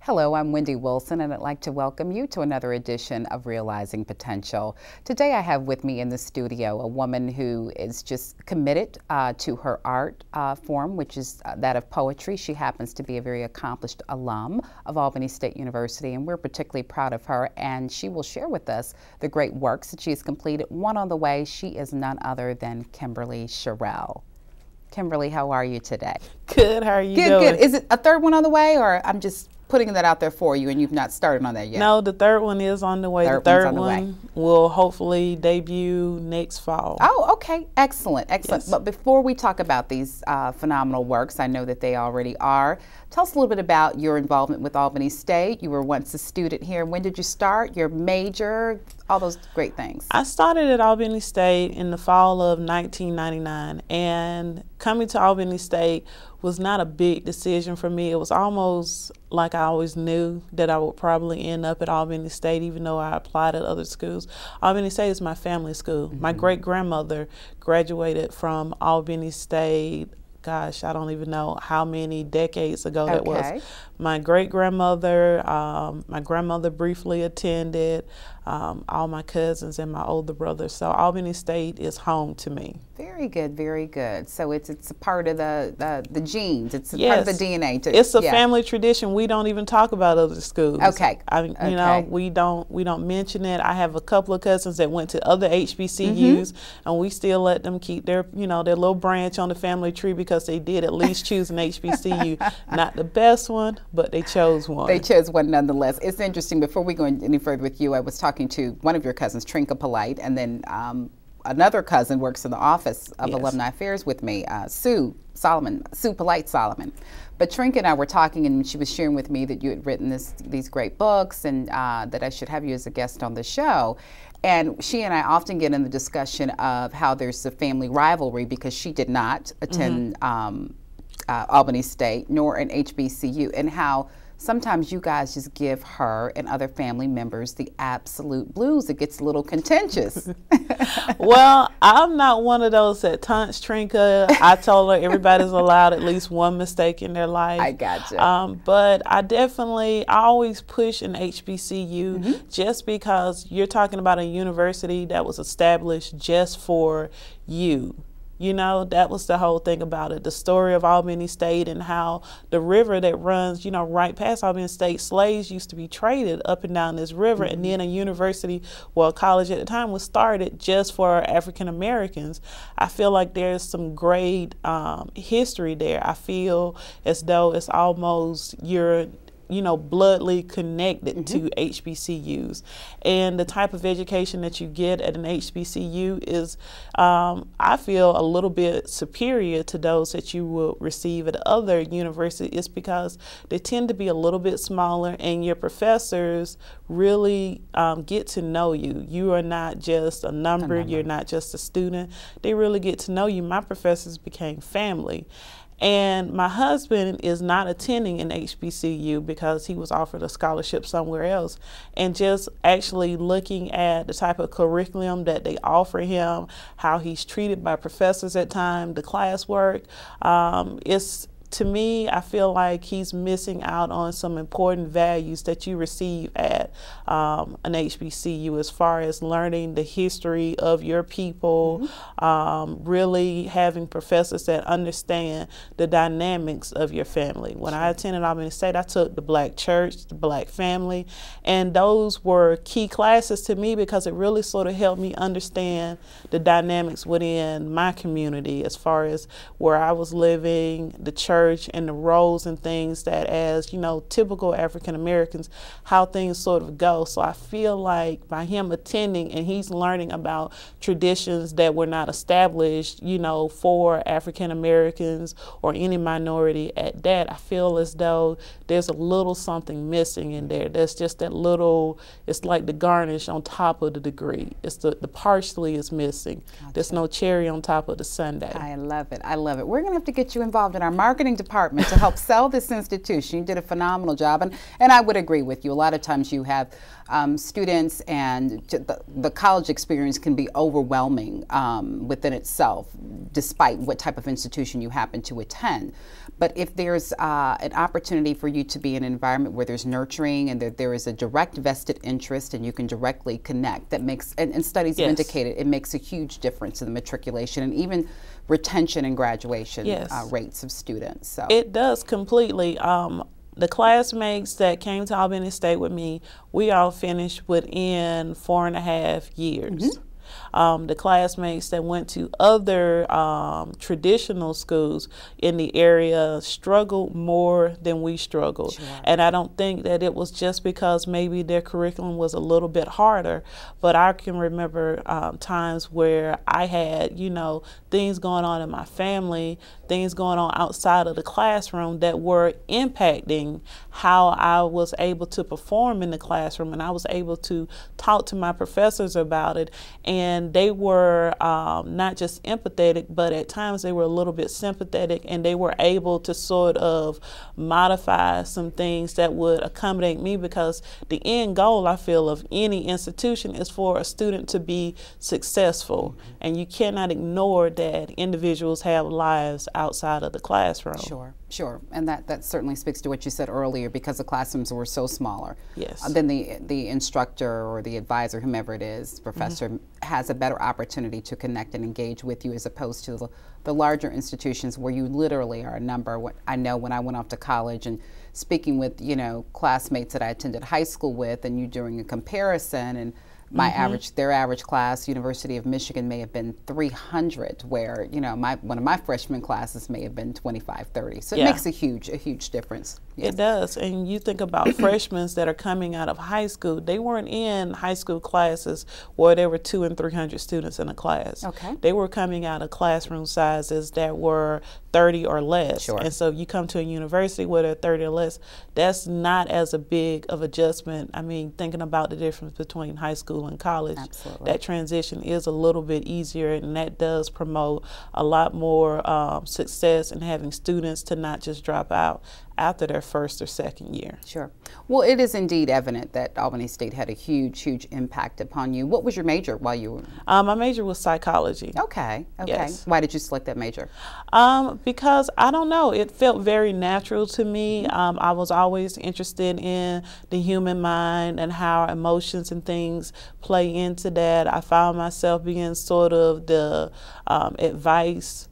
Hello, I'm Wendy Wilson, and I'd like to welcome you to another edition of Realizing Potential. Today I have with me in the studio a woman who is just committed to her art form, which is that of poetry. She happens to be a very accomplished alum of Albany State University, and we're particularly proud of her, and she will share with us the great works that she has completed. One on the way, she is none other than Kimberly Sherrill. Kimberly, how are you today? Good, how are you doing? Good. Is it a third one on the way, or I'm just putting that out there for you and you've not started on that yet? No, the third one is on the way. The third one will hopefully debut next fall. Oh, okay. Excellent, excellent. Yes. But before we talk about these phenomenal works, I know that they already are, tell us a little bit about your involvement with Albany State. You were once a student here. When did you start? Your major? All those great things. I started at Albany State in the fall of 1999, and coming to Albany State was not a big decision for me. It was almost like I always knew that I would probably end up at Albany State, even though I applied at other schools. Albany State is my family school. My great-grandmother graduated from Albany State. Gosh, I don't even know how many decades ago that was. My great-grandmother, my grandmother briefly attended, all my cousins and my older brother. So Albany State is home to me. Very good, very good. So it's a part of the genes. It's a Yes. part of the DNA. It's a family tradition. We don't even talk about other schools. Okay. You know, we don't mention it. I have a couple of cousins that went to other HBCUs, and we still let them keep their their little branch on the family tree because they did at least choose an HBCU. Not the best one, but they chose one. They chose one nonetheless. It's interesting. Before we go any further with you, I was talking to one of your cousins, Trinka Polite, and then another cousin works in the office of Alumni Affairs with me, Sue Polite Solomon. But Trinka and I were talking, and she was sharing with me that you had written these great books, and that I should have you as a guest on the show. And she and I often get in the discussion of how there's a family rivalry because she did not attend Albany State nor an HBCU, and how sometimes you guys just give her and other family members the absolute blues. It gets a little contentious. Well, I'm not one of those that taunts Trinka. I told her everybody's allowed at least one mistake in their life. I gotcha. But I always push an HBCU just because you're talking about a university that was established just for you. You know, that was the whole thing about it. The story of Albany State and how the river that runs, right past Albany State, slaves used to be traded up and down this river. And then a university, well, college at the time, was started just for African Americans. I feel like there's some great history there. I feel as though it's almost bloodly connected to HBCUs. And the type of education that you get at an HBCU is, I feel, a little bit superior to those that you will receive at other universities because they tend to be a little bit smaller, and your professors really get to know you. You are not just a number, you're not just a student. They really get to know you. My professors became family. And my husband is not attending an HBCU because he was offered a scholarship somewhere else. And just actually looking at the type of curriculum that they offer him, how he's treated by professors at times, the classwork, to me, I feel like he's missing out on some important values that you receive at an HBCU as far as learning the history of your people, really having professors that understand the dynamics of your family. When I attended Albany State, I took the Black church, the Black family, and those were key classes to me because it really sort of helped me understand the dynamics within my community as far as where I was living, the church, and the roles and things that as, typical African Americans, how things sort of go. So I feel like by him attending and he's learning about traditions that were not established, for African Americans or any minority at that, I feel as though there's a little something missing in there. There's just that little, it's like the garnish on top of the degree. It's the parsley is missing. Gotcha. There's no cherry on top of the sundae. I love it. I love it. We're going to have to get you involved in our marketing marketing department to help sell this institution. You did a phenomenal job, and I would agree with you. A lot of times you have students, and the college experience can be overwhelming within itself, despite what type of institution you happen to attend. But if there's an opportunity for you to be in an environment where there's nurturing and there is a direct vested interest and you can directly connect, that makes, and studies have indicated, it makes a huge difference in the matriculation and even retention and graduation rates of students. So it does completely. The classmates that came to Albany State with me, we all finished within 4.5 years. The classmates that went to other traditional schools in the area struggled more than we struggled. Sure. And I don't think that it was just because maybe their curriculum was a little bit harder, but I can remember times where I had, you know, things going on in my family, things going on outside of the classroom that were impacting how I was able to perform in the classroom, and I was able to talk to my professors about it, and they were not just empathetic, but at times they were a little bit sympathetic, and they were able to sort of modify some things that would accommodate me, because the end goal, I feel, of any institution is for a student to be successful, and you cannot ignore that individuals have lives outside of the classroom. Sure, sure, and that certainly speaks to what you said earlier, because the classrooms were so smaller. Yes. Then the instructor or the advisor, whomever it is, professor, has a better opportunity to connect and engage with you, as opposed to the larger institutions where you literally are a number. I know when I went off to college and speaking with, you know, classmates that I attended high school with, and you doing a comparison, and my their average class, University of Michigan, may have been 300, where, you know, one of my freshman classes may have been 25, 30. So it makes a huge difference. Yes. It does. And you think about freshmen that are coming out of high school, they weren't in high school classes where there were 200 and 300 students in a class. Okay. They were coming out of classroom sizes that were 30 or less. Sure. And so if you come to a university where there are 30 or less, that's not as a big of adjustment. I mean, thinking about the difference between high school and college, that transition is a little bit easier, and that does promote a lot more success in having students to not just drop out after their first or second year. Sure. Well, it is indeed evident that Albany State had a huge impact upon you. What was your major while you were? My major was psychology. Okay. Yes. Why did you select that major? Because I don't know, it felt very natural to me. I was always interested in the human mind and how emotions and things play into that. I found myself being sort of the advice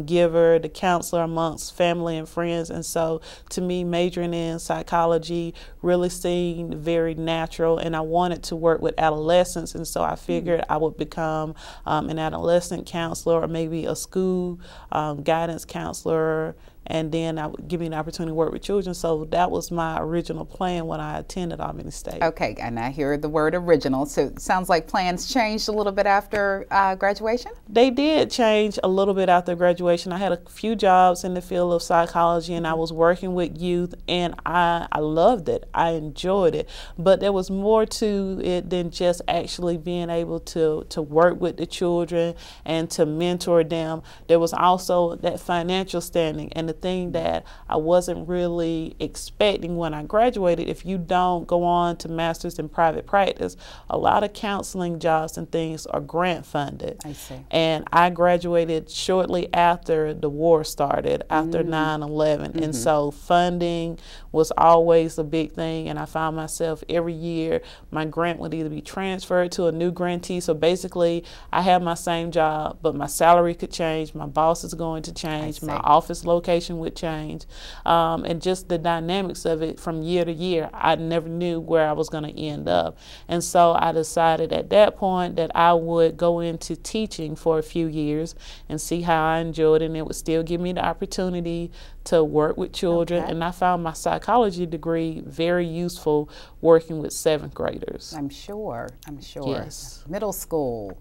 giver, the counselor amongst family and friends, and so to me, majoring in psychology really seemed very natural, and I wanted to work with adolescents, and so I figured I would become an adolescent counselor, or maybe a school guidance counselor, and then I would give me an opportunity to work with children. So that was my original plan when I attended Albany State. Okay, and I hear the word original. So it sounds like plans changed a little bit after graduation? They did change a little bit after graduation. I had a few jobs in the field of psychology, and I was working with youth, and I loved it. I enjoyed it. But there was more to it than just actually being able to work with the children and to mentor them. There was also that financial standing, and the thing that I wasn't really expecting when I graduated. If you don't go on to master's in private practice, a lot of counseling jobs and things are grant funded. I see. And I graduated shortly after the war started, after 9/11, and so funding was always a big thing, and I found myself every year my grant would either be transferred to a new grantee. So basically I had my same job, but my salary could change, my boss is going to change, my office location would change, and just the dynamics of it from year to year, I never knew where I was going to end up. And so I decided at that point that I would go into teaching for a few years and see how I enjoyed it, and it would still give me the opportunity to work with children. And I found my psychology degree very useful working with 7th graders. I'm sure. Yes. Middle school.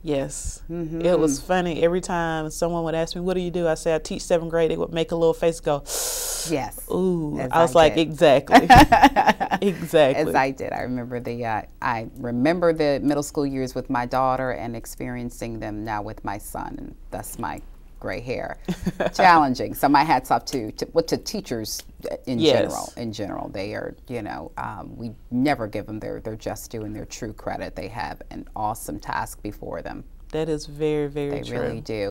Yes. It was funny. Every time someone would ask me, what do you do? I say, I teach 7th grade. They would make a little face go, yes. Ooh. I was like, exactly. Exactly. As I did. I remember the middle school years with my daughter and experiencing them now with my son, and thus my gray hair. Challenging. So my hat's off to teachers in general. In general, they are, we never give them their just due and their true credit. They have an awesome task before them. That is very, very true. They really do.